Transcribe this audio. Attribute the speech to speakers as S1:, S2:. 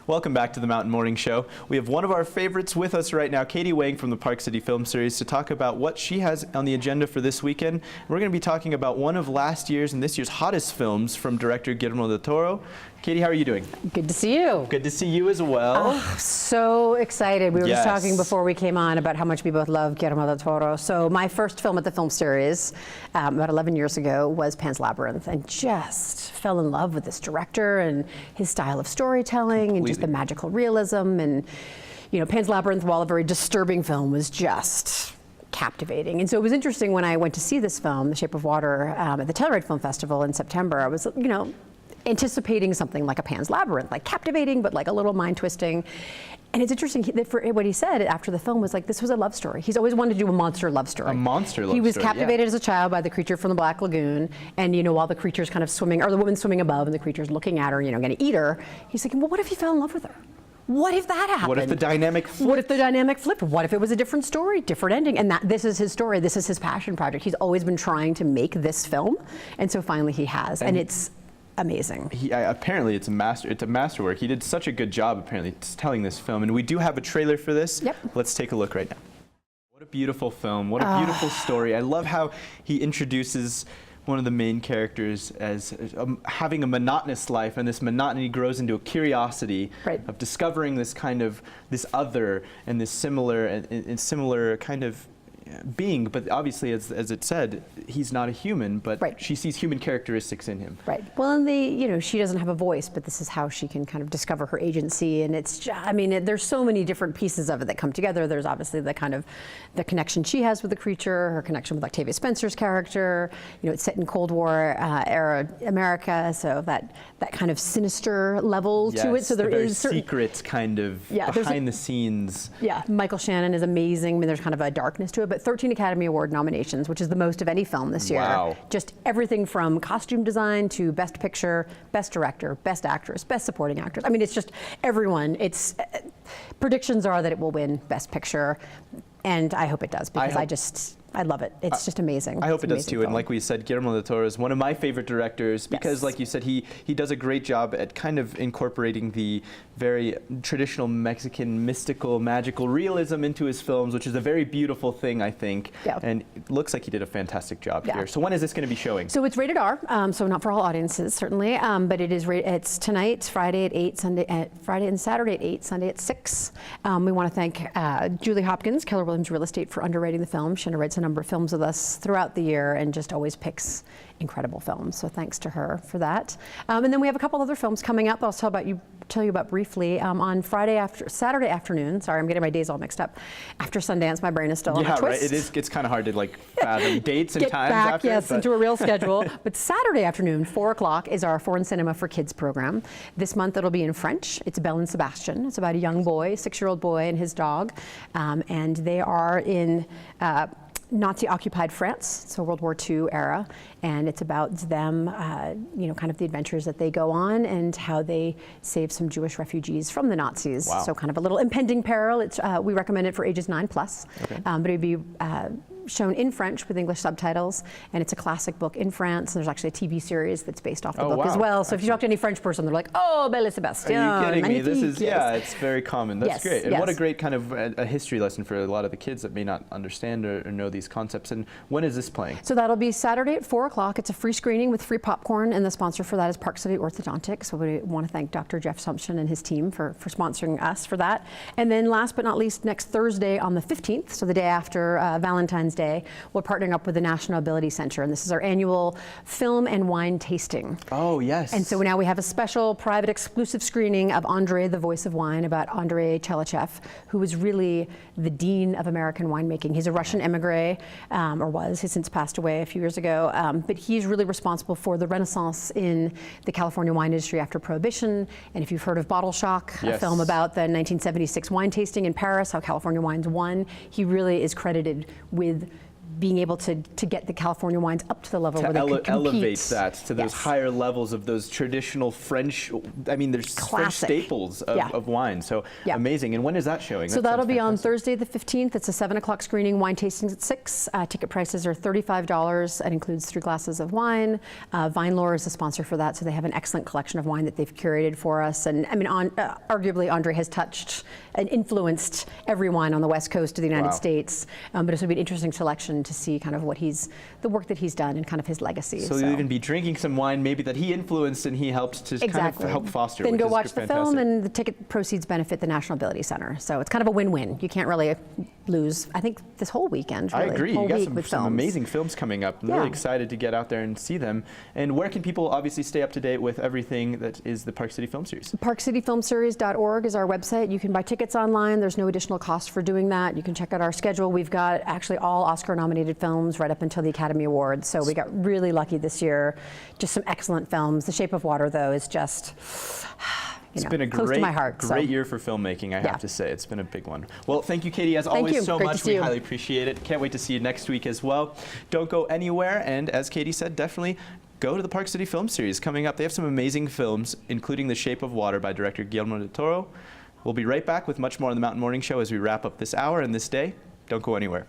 S1: Welcome back to the Mountain Morning Show. We have one of our favorites with us right now, Katherine Wang from the Park City Film Series, to talk about what she has on the agenda for this weekend. We're going to be talking about one of last year's and this year's hottest films from director Guillermo Del Toro. Katie, how are you doing?
S2: Good to see you.
S1: Good to see you as well.
S2: Oh, so excited. We were just talking before we came on about how much we both love Guillermo Del Toro. So my first film at the film series about 11 years ago was Pan's Labyrinth, and just fell in love with this director and his style of storytelling and just the magical realism. And you know, Pan's Labyrinth, while a very disturbing film, was just captivating. And so it was interesting when I went to see this film, The Shape of Water, at the Telluride Film Festival in September. I was, you know, anticipating something like a Pan's Labyrinth, like captivating, but like a little mind-twisting. And it's interesting that for what he said after the film was like, this was a love story. He's always wanted to do a monster love story.
S1: A monster love story,
S2: He was captivated as a child by the creature from the Black Lagoon, and you know, while the creature's kind of swimming, or the woman's swimming above and the creature's looking at her, you know, gonna eat her, he's thinking, well, what if he fell in love with her? What if that happened?
S1: What if the dynamic flipped?
S2: What if the dynamic flipped? What if it was a different story, different ending? And this is his story. This is his passion project. He's always been trying to make this film, and so finally he has, and it's amazing.
S1: Apparently it's a masterwork. He did such a good job apparently telling this film, and we do have a trailer for this.
S2: Yep.
S1: Let's take a look right now. What a beautiful film. What a beautiful story. I love how he introduces one of the main characters as having a monotonous life, and this monotony grows into a curiosity of discovering this kind of this other and this similar kind of being, but obviously, as it said, he's not a human, but she sees human characteristics in him. Right.
S2: Well, and you know, she doesn't have a voice, but this is how she can kind of discover her agency, and it's just, I mean, there's so many different pieces of it that come together. There's obviously the kind of the connection she has with the creature, her connection with Octavia Spencer's character. You know, it's set in Cold War era America, so that kind of sinister level to it. So there is
S1: secret kind of behind the scenes.
S2: Yeah, Michael Shannon is amazing. I mean, there's kind of a darkness to it, but 13 Academy Award nominations, which is the most of any film this year.
S1: Wow.
S2: Just everything from costume design to Best Picture, Best Director, Best Actress, Best Supporting Actress. I mean, it's just everyone. It's predictions are that it will win Best Picture, and I hope it does, because I love it. It's just amazing.
S1: I hope it does too. And like we said, Guillermo Del Toro is one of my favorite directors because, like you said, he does a great job at kind of incorporating the very traditional Mexican mystical, magical realism into his films, which is a very beautiful thing, I think. Yeah. And it looks like he did a fantastic job here. So when is this going to be showing?
S2: So it's rated R, so not for all audiences, certainly. But it is it's tonight, Friday at 8, Friday and Saturday at 8, Sunday at 6. We want to thank Julie Hopkins, Keller Williams Real Estate, for underwriting the film. She underwrites a number of films with us throughout the year and just always picks incredible films. So thanks to her for that. And then we have a couple other films coming up. I'll tell you about briefly. On Saturday afternoon. Sorry, I'm getting my days all mixed up. After Sundance, my brain is still on a twist.
S1: Right. It's kind of hard to like fathom dates and
S2: Get
S1: times
S2: back,
S1: after.
S2: Yes, into a real schedule. But Saturday afternoon, 4 o'clock, is our Foreign Cinema for Kids program. This month it'll be in French. It's Belle and Sebastian. It's about a young boy, 6-year-old boy, and his dog, and they are in Nazi-occupied France, so World War II era, and it's about them, you know, kind of the adventures that they go on and how they save some Jewish refugees from the Nazis.
S1: Wow.
S2: So kind of a little impending peril. It's we recommend it for ages 9+, but it'd be shown in French with English subtitles, and it's a classic book in France. And there's actually a TV series that's based off the book as well. So if you talk to any French person, they're like, "Oh, Belle et Sebastian."
S1: Are you kidding me? This is it's very common. That's great. And what a great kind of a history lesson for a lot of the kids that may not understand or know these concepts. And when is this playing?
S2: So that'll be Saturday at 4 o'clock. It's a free screening with free popcorn, and the sponsor for that is Park City Orthodontics. So we want to thank Dr. Jeff Sumption and his team for sponsoring us for that. And then last but not least, next Thursday on the 15th, so the day after Valentine's Day, we're partnering up with the National Ability Center, and this is our annual film and wine tasting.
S1: Oh, yes.
S2: And so now we have a special private exclusive screening of Andrei, the Voice of Wine, about Andrei Chelychev, who was really the dean of American winemaking. He's a Russian emigre, or was. He's since passed away a few years ago, but he's really responsible for the renaissance in the California wine industry after Prohibition. And if you've heard of Bottle Shock, a film about the 1976 wine tasting in Paris, how California wines won, he really is credited with being able to get the California wines up to the level where they could compete.
S1: Elevate that to those
S2: Yes.
S1: higher levels of those traditional French, I mean, there's French
S2: Classic.
S1: staples of wine. So
S2: Yeah.
S1: amazing. And when is that showing?
S2: So
S1: That
S2: that'll
S1: sounds
S2: be on
S1: fantastic.
S2: Thursday the 15th. It's a 7 o'clock screening. Wine tastings at 6. Ticket prices are $35. That includes 3 glasses of wine. Vinelore is a sponsor for that, so they have an excellent collection of wine that they've curated for us. And I mean, arguably, Andre has touched and influenced every wine on the West Coast of the United
S1: Wow.
S2: States. But it's going to be an interesting selection to see kind of the work that he's done and kind of his legacy.
S1: So you'll even be drinking some wine maybe that he influenced and he helped to kind of help foster.
S2: Then
S1: which
S2: go
S1: is
S2: watch the
S1: fantastic.
S2: film, and the ticket proceeds benefit the National Ability Center. So it's kind of a win-win. You can't really lose, I think, this whole weekend. Really,
S1: I agree.
S2: Whole
S1: You got
S2: week
S1: some
S2: with
S1: some
S2: films.
S1: amazing films coming up. I'm really excited to get out there and see them. And where can people obviously stay up to date with everything that is the Park City Film Series?
S2: ParkCityFilmSeries.org is our website. You can buy tickets online. There's no additional cost for doing that. You can check out our schedule. We've got actually all Oscar-nominated films right up until the Academy Awards. So we got really lucky this year. Just some excellent films. The Shape of Water, though, is just
S1: It's been a
S2: close to my heart.
S1: great year for filmmaking, I have to say. It's been a big one. Well, thank you, Katie, as always,
S2: you.
S1: so
S2: Great to
S1: much.
S2: see
S1: We
S2: you.
S1: highly appreciate it. Can't wait to see you next week as well. Don't go anywhere. And as Katie said, definitely go to the Park City Film Series coming up. They have some amazing films, including The Shape of Water by director Guillermo Del Toro. We'll be right back with much more on the Mountain Morning Show as we wrap up this hour and this day. Don't go anywhere.